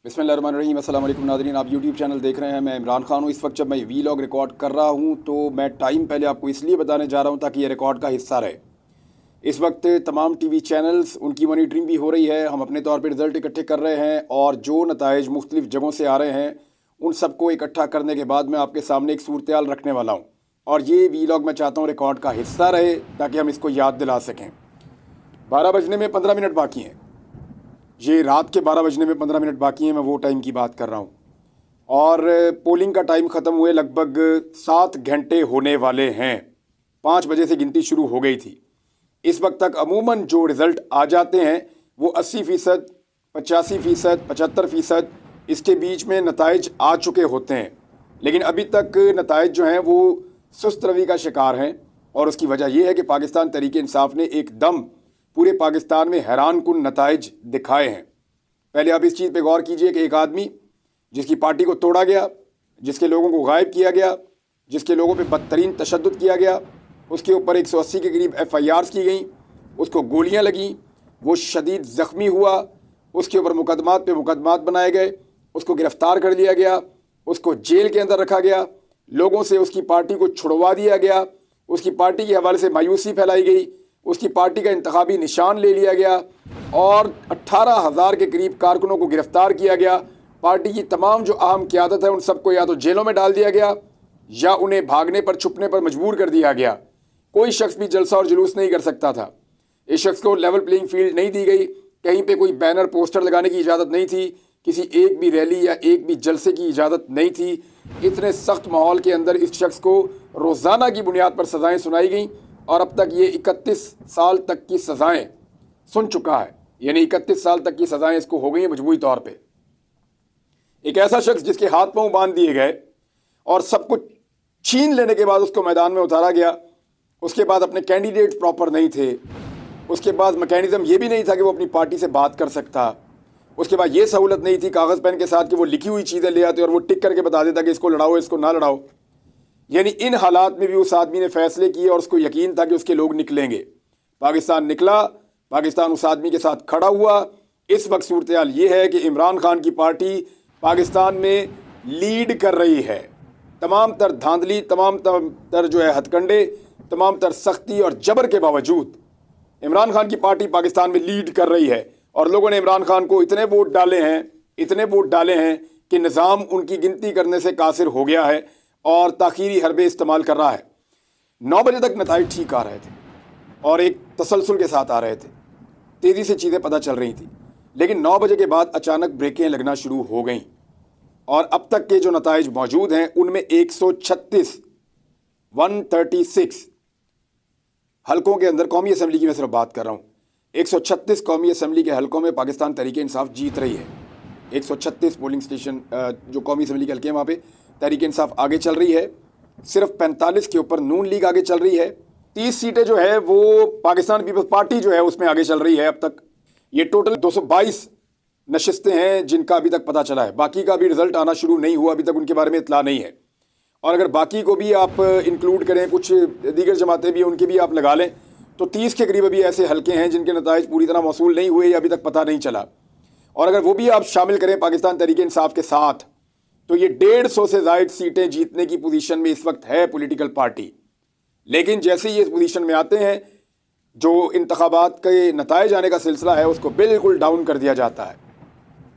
बिस्मिल्लाहिर्रहमानिर्रहीम। अस्सलाम वालेकुम नाज़रीन, आप यूट्यूब चैनल देख रहे हैं। मैं इमरान खान हूँ। इस वक्त जब मैं वीलॉग रिकॉर्ड कर रहा हूँ तो मैं टाइम पहले आपको इसलिए बताने जा रहा हूँ ताकि ये रिकॉर्ड का हिस्सा रहे। इस वक्त तमाम टीवी चैनल्स उनकी मॉनिटरिंग भी हो रही है। हम अपने तौर पर रिज़ल्ट इकट्ठे कर रहे हैं और जो नताइज मुख्तलिफ़ जगहों से आ रहे हैं उन सबको इकट्ठा करने के बाद मैं आपके सामने एक सूरत हाल रखने वाला हूँ और ये वीलॉग मैं चाहता हूँ रिकॉर्ड का हिस्सा रहे ताकि हम इसको याद दिला सकें। 12 बजने में 15 मिनट बाकी हैं। ये रात के 12 बजने में 15 मिनट बाकी हैं। मैं वो टाइम की बात कर रहा हूँ और पोलिंग का टाइम ख़त्म हुए लगभग 7 घंटे होने वाले हैं। 5 बजे से गिनती शुरू हो गई थी। इस वक्त तक अमूमन जो रिज़ल्ट आ जाते हैं वो 80%, 85%, 75% इसके बीच में नताइज आ चुके होते हैं, लेकिन अभी तक नताइज जो हैं वो सुस्त रवि का शिकार हैं। और उसकी वजह यह है कि पाकिस्तान तहरीक इंसाफ ने एकदम पूरे पाकिस्तान में हैरान कुन नताइज दिखाए हैं। पहले आप इस चीज़ पे गौर कीजिए कि एक आदमी जिसकी पार्टी को तोड़ा गया, जिसके लोगों को गायब किया गया, जिसके लोगों पे बदतरीन तशद्दुद किया गया, उसके ऊपर 180 के करीब FIRs की गई, उसको गोलियां लगीं, वो शदीद ज़ख्मी हुआ, उसके ऊपर मुकदमात पे मुकदमात बनाए गए, उसको गिरफ़्तार कर लिया गया, उसको जेल के अंदर रखा गया, लोगों से उसकी पार्टी को छुड़वा दिया गया, उसकी पार्टी के हवाले से मायूसी फैलाई गई, उसकी पार्टी का इंतखाबी निशान ले लिया गया और 18,000 के करीब कारकुनों को गिरफ़्तार किया गया। पार्टी की तमाम जो अहम क़यादत है उन सबको या तो जेलों में डाल दिया गया या उन्हें भागने पर छुपने पर मजबूर कर दिया गया। कोई शख्स भी जलसा और जुलूस नहीं कर सकता था। इस शख्स को लेवल प्लेइंग फील्ड नहीं दी गई। कहीं पे कोई बैनर पोस्टर लगाने की इजाज़त नहीं थी। किसी एक भी रैली या एक भी जलसे की इजाज़त नहीं थी। इतने सख्त माहौल के अंदर इस शख्स को रोज़ाना की बुनियाद पर सज़ाएँ सुनाई गई और अब तक ये 31 साल तक की सज़ाएँ सुन चुका है। यानी 31 साल तक की सज़ाएँ इसको हो गई हैं मजबूरी तौर पे। एक ऐसा शख्स जिसके हाथ पांव बांध दिए गए और सब कुछ छीन लेने के बाद उसको मैदान में उतारा गया। उसके बाद अपने कैंडिडेट प्रॉपर नहीं थे। उसके बाद मैकेनिज़्म ये भी नहीं था कि वो अपनी पार्टी से बात कर सकता। उसके बाद ये सहूलत नहीं थी कागज़ पेन के साथ कि वो लिखी हुई चीज़ें ले आते और वो टिक करके बता देता कि इसको लड़ाओ, इसको ना लड़ाओ। यानी इन हालात में भी उस आदमी ने फ़ैसले किए और उसको यकीन था कि उसके लोग निकलेंगे। पाकिस्तान निकला, पाकिस्तान उस आदमी के साथ खड़ा हुआ। इस वक्त सूरत हाल ये है कि इमरान खान की पार्टी पाकिस्तान में लीड कर रही है। तमाम तर धांधली, तमाम तर जो है हथकंडे, तमाम तर सख्ती और जबर के बावजूद इमरान खान की पार्टी पाकिस्तान में लीड कर रही है और लोगों ने इमरान खान को इतने वोट डाले हैं कि निज़ाम उनकी गिनती करने से कासिर हो गया है और ताख़ीरी हरबे इस्तेमाल कर रहा है। 9 बजे तक नताइज ठीक आ रहे थे और एक तसलसल के साथ आ रहे थे। तेज़ी से चीज़ें पता चल रही थी, लेकिन 9 बजे के बाद अचानक ब्रेकें लगना शुरू हो गईं और अब तक के जो नताइज मौजूद हैं उनमें 136 हलकों के अंदर, कौमी असम्बली की मैं सिर्फ बात कर रहा हूँ, 136 कौमी असम्बली के हलकों में पाकिस्तान तहरीक इंसाफ जीत रही है। 136 पोलिंग स्टेशन जो कौमी असम्बली के हल्के हैं वहाँ पे तहरीक इंसाफ आगे चल रही है। सिर्फ 45 के ऊपर नून लीग आगे चल रही है। 30 सीटें जो है वो पाकिस्तान पीपल्स पार्टी जो है उसमें आगे चल रही है। अब तक ये टोटल 222 नशिस्तें हैं जिनका अभी तक पता चला है। बाकी का भी रिजल्ट आना शुरू नहीं हुआ, अभी तक उनके बारे में इतला नहीं है। और अगर बाकी को भी आप इंक्लूड करें, कुछ दीगर जमातें भी उनके भी आप लगा लें, तो 30 के करीब अभी ऐसे हल्के हैं जिनके नताइज पूरी तरह मौसूल नहीं हुए या अभी तक पता नहीं चला। और अगर वो भी आप शामिल करें पाकिस्तान तहरीक इंसाफ के साथ, तो ये 150 से ज़ायद सीटें जीतने की पोजीशन में इस वक्त है पॉलिटिकल पार्टी। लेकिन जैसे ही इस पोजीशन में आते हैं, जो इंतखाबात के नताइज आने का सिलसिला है उसको बिल्कुल डाउन कर दिया जाता है।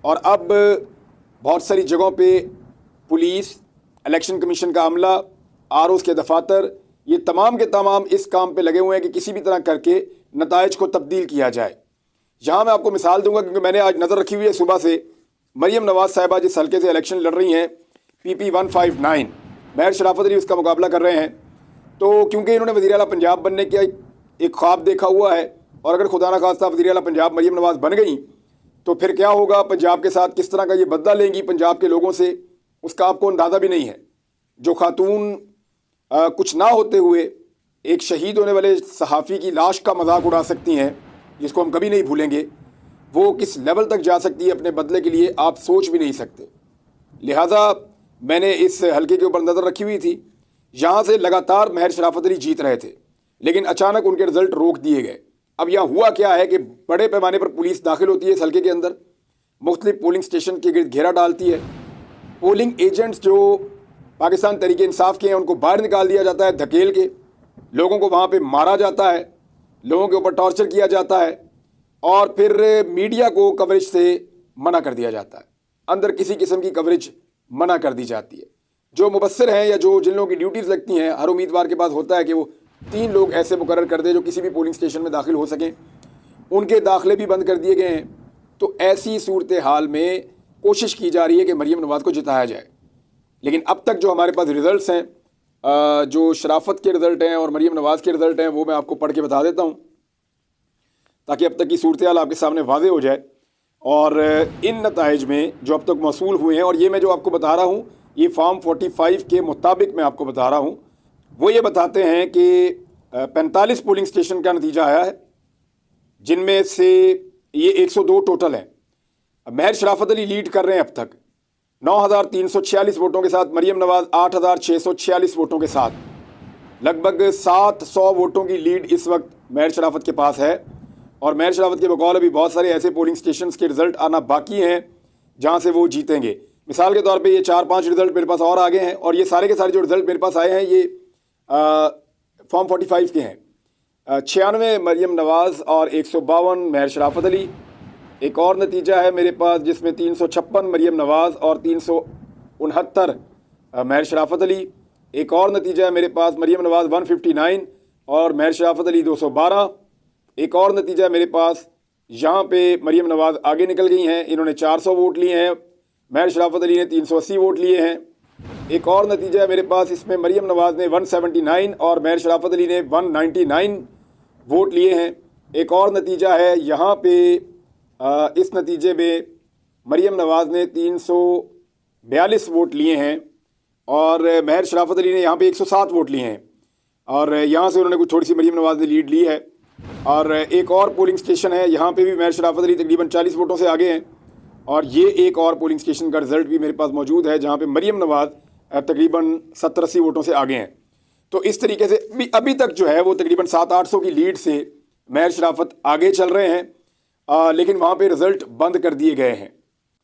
और अब बहुत सारी जगहों पे पुलिस, इलेक्शन कमीशन का अमला, ROs के दफातर, ये तमाम के तमाम इस काम पे लगे हुए हैं कि किसी भी तरह करके नताइज को तब्दील किया जाए। यहाँ मैं आपको मिसाल दूंगा क्योंकि मैंने आज नज़र रखी हुई है सुबह से। मरियम नवाज साहिबा जिस हल्के से इलेक्शन लड़ रही हैं, PP 159, महर शराफत अली उसका मुकाबला कर रहे हैं। तो क्योंकि इन्होंने वज़ीर आला पंजाब बनने का एक ख्वाब देखा हुआ है और अगर खुदा न खास्ता वज़ीर आला पंजाब मरियम नवाज बन गई तो फिर क्या होगा, पंजाब के साथ किस तरह का ये बदला लेंगी पंजाब के लोगों से, उसका आपको अंदाज़ा भी नहीं है। जो खातून कुछ ना होते हुए एक शहीद होने वाले सहाफ़ी की लाश का मजाक उड़ा सकती हैं, जिसको हम कभी नहीं भूलेंगे, वो किस लेवल तक जा सकती है अपने बदले के लिए आप सोच भी नहीं सकते। लिहाजा मैंने इस हल्के के ऊपर नज़र रखी हुई थी। यहाँ से लगातार महर शराफत अली जीत रहे थे, लेकिन अचानक उनके रिजल्ट रोक दिए गए। अब यहाँ हुआ क्या है कि बड़े पैमाने पर पुलिस दाखिल होती है इस हल्के के अंदर, मुख्तलिफ पोलिंग स्टेशन के गिर्द घेरा डालती है। पोलिंग एजेंट्स जो पाकिस्तान तहरीक इंसाफ के हैं उनको बाहर निकाल दिया जाता है धकेल के, लोगों को वहाँ पे मारा जाता है, लोगों के ऊपर टॉर्चर किया जाता है और फिर मीडिया को कवरेज से मना कर दिया जाता है। अंदर किसी किस्म की कवरेज मना कर दी जाती है। जो मुबस्सिर हैं या जो जिन लोगों की ड्यूटीज़ लगती हैं, हर उम्मीदवार के पास होता है कि वो 3 लोग ऐसे मुकर्रर कर दे जो किसी भी पोलिंग स्टेशन में दाखिल हो सकें, उनके दाखिले भी बंद कर दिए गए हैं। तो ऐसी सूरत हाल में कोशिश की जा रही है कि मरीम नवाज़ को जिताया जाए। लेकिन अब तक जो हमारे पास रिज़ल्ट्स हैं, जो शराफत के रिज़ल्ट हैं और मरीम नवाज़ के रिज़ल्ट हैं, वो मैं आपको पढ़ के बता देता हूँ ताकि अब तक की सूरत हाल आपके सामने वाज़े हो जाए। और इन नताइज में जो अब तक मौसूल हुए हैं, और ये मैं जो आपको बता रहा हूँ ये फॉर्म 45 के मुताबिक मैं आपको बता रहा हूँ, वो ये बताते हैं कि 45 पोलिंग स्टेशन का नतीजा आया है, जिनमें से ये 102 टोटल हैं। महर शराफत अली लीड कर रहे हैं अब तक 9,346 वोटों के साथ, मरीम नवाज़ 8,646 वोटों के साथ। लगभग 700 वोटों की लीड इस वक्त महर शराफत के पास है। और महर शराफत के बकौल अभी बहुत सारे ऐसे पोलिंग स्टेशंस के रिज़ल्ट आना बाकी हैं जहां से वो जीतेंगे। मिसाल के तौर पे ये 4-5 रिज़ल्ट मेरे पास और आगे हैं, और ये सारे के सारे जो रिज़ल्ट मेरे पास आए हैं ये फॉर्म 45 के हैं। 96 मरीम नवाज़ और 152 महर शराफत अली। एक और नतीजा है मेरे पास जिसमें 356 मरीम नवाज़ और 369 महर शराफत अली। एक और नतीजा है मेरे पास मरीम नवाज़ 159 और महर शराफत अली 212। एक और नतीजा है मेरे पास, यहाँ पे मरीम नवाज़ आगे निकल गई हैं, इन्होंने 400 वोट लिए हैं, महर शराफत अली ने 380 वोट लिए हैं। एक और नतीजा है मेरे पास, इसमें मरीम नवाज़ ने 179 और महर शराफत अली ने 199 वोट लिए हैं। एक और नतीजा है यहाँ पे, इस नतीजे में मरीम नवाज़ ने 342 वोट लिए हैं और महर शराफत अली ने यहाँ पे 107 वोट लिए हैं, और यहाँ से उन्होंने कुछ थोड़ी सी मरीम नवाज़ ने लीड ली है। और एक और पोलिंग स्टेशन है, यहाँ पे भी महर शराफत अली तकरीबन 40 वोटों से आगे हैं, और ये एक और पोलिंग स्टेशन का रिज़ल्ट भी मेरे पास मौजूद है जहाँ पे मरीम नवाज़ तकरीबन 70-80 वोटों से आगे हैं। तो इस तरीके से अभी तक जो है वो तकरीबन 700-800 की लीड से महर शराफत आगे चल रहे हैं, लेकिन वहाँ पे रिज़ल्ट बंद कर दिए गए हैं।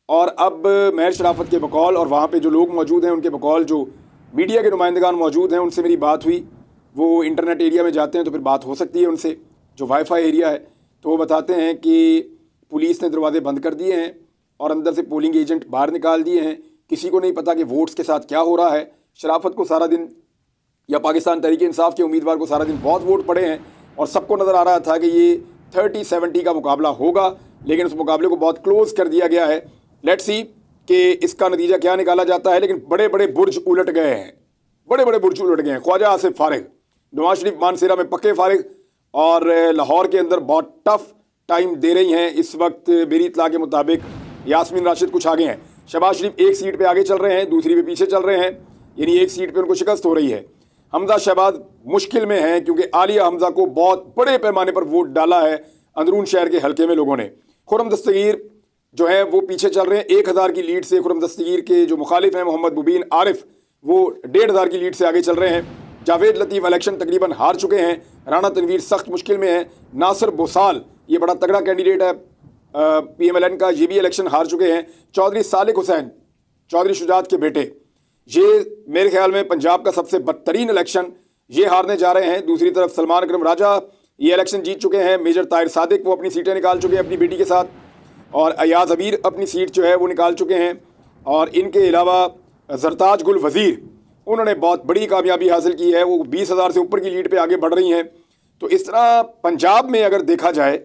और अब महर शराफत के बकौल और वहाँ पे जो लोग मौजूद हैं उनके बकौल जो मीडिया के नुमाइंदगान मौजूद हैं, उनसे मेरी बात हुई। वो इंटरनेट एरिया में जाते हैं तो फिर बात हो सकती है उनसे, जो वाईफाई एरिया है। तो वो बताते हैं कि पुलिस ने दरवाजे बंद कर दिए हैं और अंदर से पोलिंग एजेंट बाहर निकाल दिए हैं। किसी को नहीं पता कि वोट्स के साथ क्या हो रहा है। शराफत को सारा दिन, या पाकिस्तान तहरीक इंसाफ के उम्मीदवार को सारा दिन बहुत वोट पड़े हैं और सबको नज़र आ रहा था कि ये 30-70 का मुकाबला होगा, लेकिन उस मुकाबले को बहुत क्लोज कर दिया गया है। लेट्स सी कि इसका नतीजा क्या निकाला जाता है। लेकिन बड़े बड़े बुर्ज उलट गए हैं, बड़े बड़े बुर्ज उलट गए हैं। ख्वाजा आसिफ फारिग, नवाज शरीफ मानसेरा में पक्के फारिग, और लाहौर के अंदर बहुत टफ टाइम दे रही हैं इस वक्त। मेरी इत्तला के मुताबिक यास्मीन राशिद कुछ आगे हैं, शहबाज शरीफ एक सीट पे आगे चल रहे हैं, दूसरी पे पीछे चल रहे हैं, यानी एक सीट पे उनको शिकस्त हो रही है। हमजा शहबाज मुश्किल में हैं क्योंकि आलिया हमजा को बहुत बड़े पैमाने पर वोट डाला है अंदरून शहर के हल्के में लोगों ने। खुर्रम दस्तगीर जो है वो पीछे चल रहे हैं 1000 की लीड से। खुर्रम दस्तगीर के जो मुखालिफ हैं मोहम्मद मुबीन आरिफ, वो 1500 की लीड से आगे चल रहे हैं। जावेद लतीफ़ इलेक्शन तकरीबन हार चुके हैं। राना तनवीर सख्त मुश्किल में है। नासिर बोसाल, ये बड़ा तगड़ा कैंडिडेट है PMLN का, ये भी इलेक्शन हार चुके हैं। चौधरी सालिक हुसैन, चौधरी शुजात के बेटे, ये मेरे ख्याल में पंजाब का सबसे बदतरीन इलेक्शन ये हारने जा रहे हैं। दूसरी तरफ सलमान अकरम राजा ये इलेक्शन जीत चुके हैं। मेजर ताहिर सादिक वो अपनी सीटें निकाल चुके हैं अपनी बेटी के साथ, और अयाज अबीर अपनी सीट जो है वो निकाल चुके हैं। और इनके अलावा जरताज गुल वज़ीर, उन्होंने बहुत बड़ी कामयाबी हासिल की है, वो 20,000 से ऊपर की लीड पे आगे बढ़ रही हैं। तो इस तरह पंजाब में अगर देखा जाए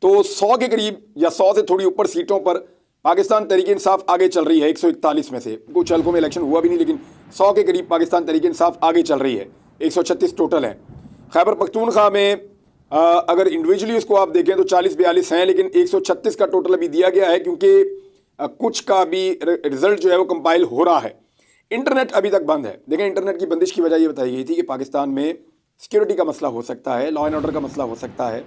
तो 100 के करीब या 100 से थोड़ी ऊपर सीटों पर पाकिस्तान तहरीक इंसाफ आगे चल रही है। 141 में से कुछ हल्कों में इलेक्शन हुआ भी नहीं, लेकिन 100 के करीब पाकिस्तान तहरीक इंसाफ आगे चल रही है। 136 टोटल हैं। खैबर पख्तूनख्वा में अगर इंडिविजुअली उसको आप देखें तो 40-42 हैं, लेकिन 136 का टोटल अभी दिया गया है क्योंकि कुछ का भी रिजल्ट जो है वो कंपाइल हो रहा है। इंटरनेट अभी तक बंद है। देखें, इंटरनेट की बंदिश की वजह ये बताई गई थी कि पाकिस्तान में सिक्योरिटी का मसला हो सकता है, लॉ एंड ऑर्डर का मसला हो सकता है,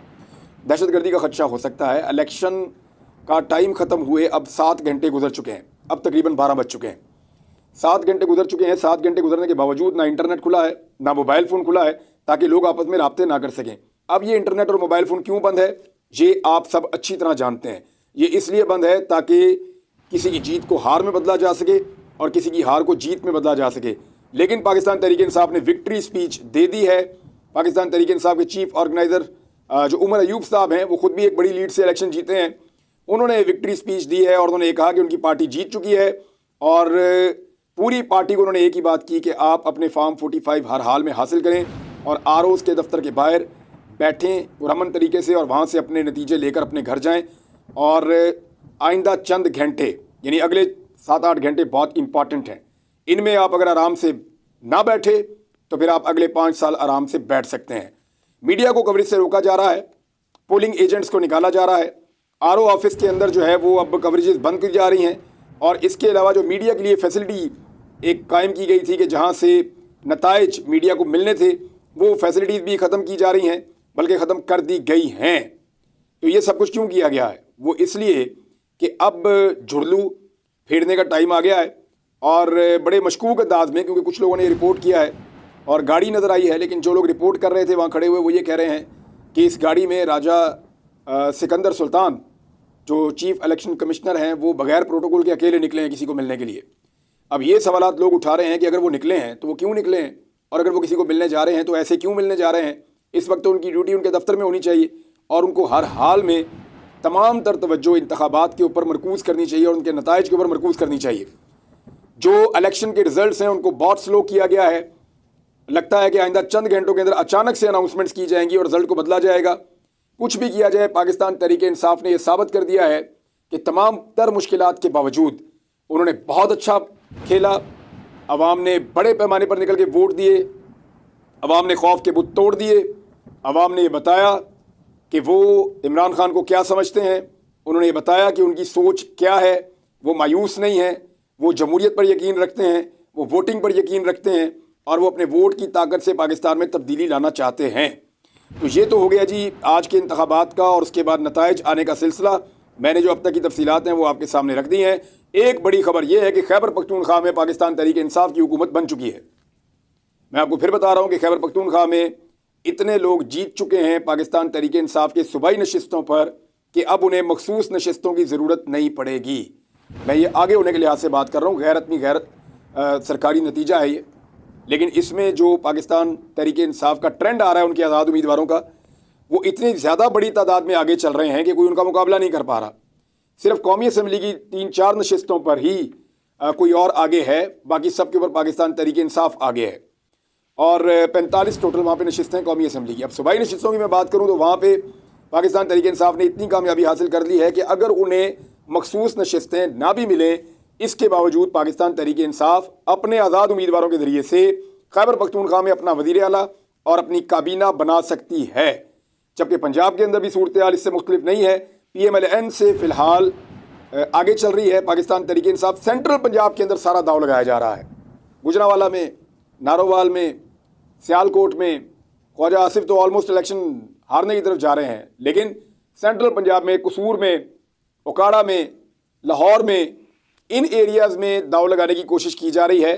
दहशतगर्दी का खदशा हो सकता है। इलेक्शन का टाइम ख़त्म हुए अब 7 घंटे गुजर चुके हैं, अब तकरीबन 12 बज चुके हैं। 7 घंटे गुजर चुके हैं। 7 घंटे गुजरने के बावजूद ना इंटरनेट खुला है, ना मोबाइल फ़ोन खुला है, ताकि लोग आपस में राब्ते ना कर सकें। अब ये इंटरनेट और मोबाइल फ़ोन क्यों बंद है ये आप सब अच्छी तरह जानते हैं। ये इसलिए बंद है ताकि किसी की जीत को हार में बदला जा सके और किसी की हार को जीत में बदला जा सके। लेकिन पाकिस्तान तहरीक इंसाफ ने विक्ट्री स्पीच दे दी है। पाकिस्तान तहरीक इंसाफ के चीफ ऑर्गेनाइज़र जो उमर अयूब साहब हैं, वो खुद भी एक बड़ी लीड से इलेक्शन जीते हैं। उन्होंने विक्ट्री स्पीच दी है और उन्होंने ये कहा कि उनकी पार्टी जीत चुकी है और पूरी पार्टी को उन्होंने एक ही बात की कि आप अपने फॉर्म 45 हर हाल में हासिल करें और आरओज़ के दफ्तर के बाहर बैठें पुरअमन तरीके से और वहाँ से अपने नतीजे लेकर अपने घर जाएं। और आइंदा चंद घंटे यानी अगले 7-8 घंटे बहुत इंपॉर्टेंट हैं। इनमें आप अगर आराम से ना बैठे तो फिर आप अगले 5 साल आराम से बैठ सकते हैं। मीडिया को कवरेज से रोका जा रहा है, पोलिंग एजेंट्स को निकाला जा रहा है, आरओ ऑफिस के अंदर जो है वो अब कवरेजेस बंद की जा रही हैं और इसके अलावा जो मीडिया के लिए फैसिलिटी एक कायम की गई थी कि जहां से नताइज मीडिया को मिलने थे, वो फैसिलिटीज़ भी ख़त्म की जा रही हैं, बल्कि ख़त्म कर दी गई हैं। तो ये सब कुछ क्यों किया गया है? वो इसलिए कि अब झुड़लू फेरने का टाइम आ गया है और बड़े मशकूक अंदाज में, क्योंकि कुछ लोगों ने रिपोर्ट किया है और गाड़ी नज़र आई है, लेकिन जो लोग रिपोर्ट कर रहे थे वहाँ खड़े हुए वो ये कह रहे हैं कि इस गाड़ी में राजा सिकंदर सुल्तान जो चीफ इलेक्शन कमिश्नर हैं वो बगैर प्रोटोकॉल के अकेले निकले हैं किसी को मिलने के लिए। अब ये सवालात लोग उठा रहे हैं कि अगर वो निकले हैं तो वो क्यों निकले हैं, और अगर वो किसी को मिलने जा रहे हैं तो ऐसे क्यों मिलने जा रहे हैं। इस वक्त तो उनकी ड्यूटी उनके दफ्तर में होनी चाहिए और उनको हर हाल में तमाम तर तवज्जो इंतखाबात के ऊपर मरकूज़ करनी चाहिए और उनके नताइज के ऊपर मरकूज़ करनी चाहिए। जो इलेक्शन के रिजल्ट्स हैं उनको बहुत स्लो किया गया है। लगता है कि आइंदा चंद घंटों के अंदर अचानक से अनाउंसमेंट्स की जाएंगी और रिजल्ट को बदला जाएगा। कुछ भी किया जाए, पाकिस्तान तहरीक इंसाफ ने यह साबित कर दिया है कि तमाम तर मुश्किलात के बावजूद उन्होंने बहुत अच्छा खेला। अवाम ने बड़े पैमाने पर निकल के वोट दिए, अवाम ने खौफ के बुत तोड़ दिए, अवाम ने ये बताया कि वो इमरान खान को क्या समझते हैं, उन्होंने ये बताया कि उनकी सोच क्या है। वो मायूस नहीं है, वो जमहूरियत पर यकीन रखते हैं, वो वोटिंग पर यकीन रखते हैं और वो अपने वोट की ताकत से पाकिस्तान में तब्दीली लाना चाहते हैं। तो ये तो हो गया जी आज के इंतखाबात का और उसके बाद नताइज आने का सिलसिला। मैंने जो अब तक की तफसीलात हैं वो आपके सामने रख दी हैं। एक बड़ी खबर यह है कि खैबर पख्तूनख्वा में पाकिस्तान तहरीक इंसाफ की हुकूमत बन चुकी है। मैं आपको फिर बता रहा हूँ कि खैबर पख्तूनख्वा में इतने लोग जीत चुके हैं पाकिस्तान तहरीक इंसाफ के सूबाई नशिस्तों पर कि अब उन्हें मखसूस नशिस्तों की ज़रूरत नहीं पड़ेगी। मैं ये आगे होने के लिहाज से बात कर रहा हूँ, गैरत में गैरत सरकारी नतीजा है ये। लेकिन इसमें जो पाकिस्तान तहरीक इंसाफ का ट्रेंड आ रहा है उनके आज़ाद उम्मीदवारों का, वो इतनी ज़्यादा बड़ी तादाद में आगे चल रहे हैं कि कोई उनका मुकाबला नहीं कर पा रहा। सिर्फ कौमी असम्बली की 3-4 नशिस्तों पर ही कोई और आगे है, बाकी सब के ऊपर पाकिस्तान तहरीक इंसाफ आगे है और 45 टोटल वहाँ पे नशिस्तें हैं कौमी असम्बली की। अब सूबाई नशिस्तों की मैं बात करूँ तो वहाँ पे पाकिस्तान तहरीक इंसाफ ने इतनी कामयाबी हासिल कर ली है कि अगर उन्हें मखसूस नशिस्तें ना भी मिलें, इसके बावजूद पाकिस्तान तहरीक इंसाफ अपने आज़ाद उम्मीदवारों के ज़रिए से खैबर पख्तूनख्वा में अपना वज़ीर आला और अपनी काबीना बना सकती है। जबकि पंजाब के अंदर भी सूरत हाल इससे मुख्तलिफ नहीं है। PMLN से फ़िलहाल आगे चल रही है पाकिस्तान तहरीक इंसाफ। सेंट्रल पंजाब के अंदर सारा दाव लगाया जा रहा है। गुजरांवाला में, नारोवाल में, सियालकोट में ख्वाजा आसिफ तो ऑलमोस्ट इलेक्शन हारने की तरफ जा रहे हैं, लेकिन सेंट्रल पंजाब में, कसूर में, ओकाड़ा में, लाहौर में, इन एरियाज़ में दाव लगाने की कोशिश की जा रही है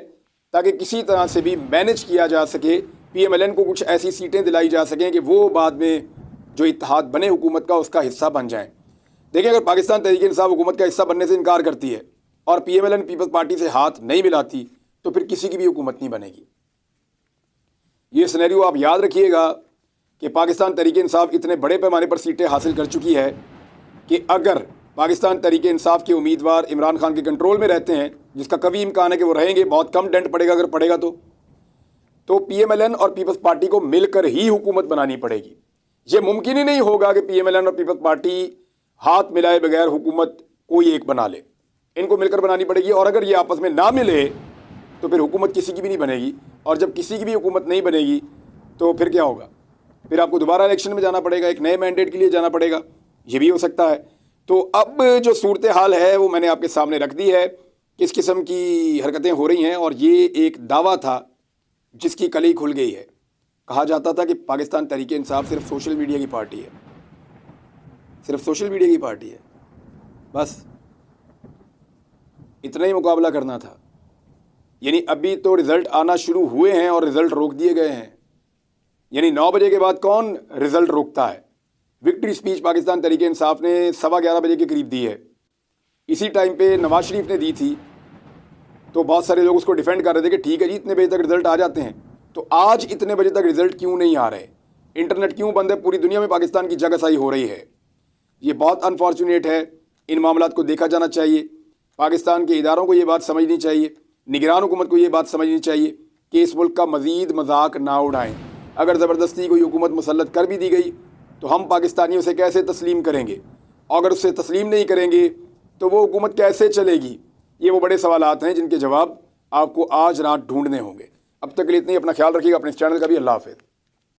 ताकि किसी तरह से भी मैनेज किया जा सके, PMLN को कुछ ऐसी सीटें दिलाई जा सकें कि वो बाद में जो इत्तेहाद बने हुकूमत का उसका हिस्सा बन जाएं। देखिए, अगर पाकिस्तान तहरीक इंसाफ हुकूमत का हिस्सा बनने से इनकार करती है और PMLN पीपल्स पार्टी से हाथ नहीं मिलाती तो फिर किसी की भी हुकूमत नहीं बनेगी। ये सिनेरियो आप याद रखिएगा कि पाकिस्तान तहरीक इंसाफ इतने बड़े पैमाने पर सीटें हासिल कर चुकी है कि अगर पाकिस्तान तहरीक इंसाफ के उम्मीदवार इमरान खान के कंट्रोल में रहते हैं, जिसका कभी इम्कान है कि वो रहेंगे, बहुत कम डेंट पड़ेगा अगर पड़ेगा तो PMLN और पीपल्स पार्टी को मिलकर ही हुकूमत बनानी पड़ेगी। ये मुमकिन ही नहीं होगा कि PMLN और पीपल्स पार्टी हाथ मिलाए बगैर हुकूमत कोई एक बना ले। इनको मिलकर बनानी पड़ेगी और अगर ये आपस में ना मिले तो फिर हुकूमत किसी की भी नहीं बनेगी और जब किसी की भी हुकूमत नहीं बनेगी तो फिर क्या होगा? फिर आपको दोबारा इलेक्शन में जाना पड़ेगा, एक नए मैंडेट के लिए जाना पड़ेगा। ये भी हो सकता है। तो अब जो सूरत हाल है वो मैंने आपके सामने रख दी है, किस किस्म की हरकतें हो रही हैं। और ये एक दावा था जिसकी कली खुल गई है। कहा जाता था कि पाकिस्तान तहरीक इंसाफ सिर्फ सोशल मीडिया की पार्टी है, सिर्फ सोशल मीडिया की पार्टी है, बस इतना ही मुकाबला करना था। यानी अभी तो रिज़ल्ट आना शुरू हुए हैं और रिज़ल्ट रोक दिए गए हैं। यानी 9 बजे के बाद कौन रिज़ल्ट रोकता है? विक्ट्री स्पीच पाकिस्तान तहरीक इंसाफ ने 11:15 बजे के करीब दी है। इसी टाइम पे नवाज शरीफ ने दी थी, तो बहुत सारे लोग उसको डिफेंड कर रहे थे कि ठीक है जी, इतने बजे तक रिजल्ट आ जाते हैं। तो आज इतने बजे तक रिजल्ट क्यों नहीं आ रहे? इंटरनेट क्यों बंद है? पूरी दुनिया में पाकिस्तान की जगहसाई हो रही है। ये बहुत अनफॉर्चुनेट है। इन मामलात को देखा जाना चाहिए। पाकिस्तान के इदारों को ये बात समझनी चाहिए, निगरान हुकूमत को ये बात समझनी चाहिए कि इस मुल्क का मज़ीद मजाक ना उड़ाएं। अगर ज़बरदस्ती कोई हुकूमत मुसल्लत कर भी दी गई तो हम पाकिस्तानी उसे कैसे तस्लीम करेंगे? और अगर उसे तस्लीम नहीं करेंगे तो वो हुकूमत कैसे चलेगी? ये वो बड़े सवालात हैं जिनके जवाब आपको आज रात ढूंढने होंगे। अब तक के लिए इतना ही। अपना ख्याल रखिएगा, अपने इस चैनल का भी। अल्लाह हाफ़िज़।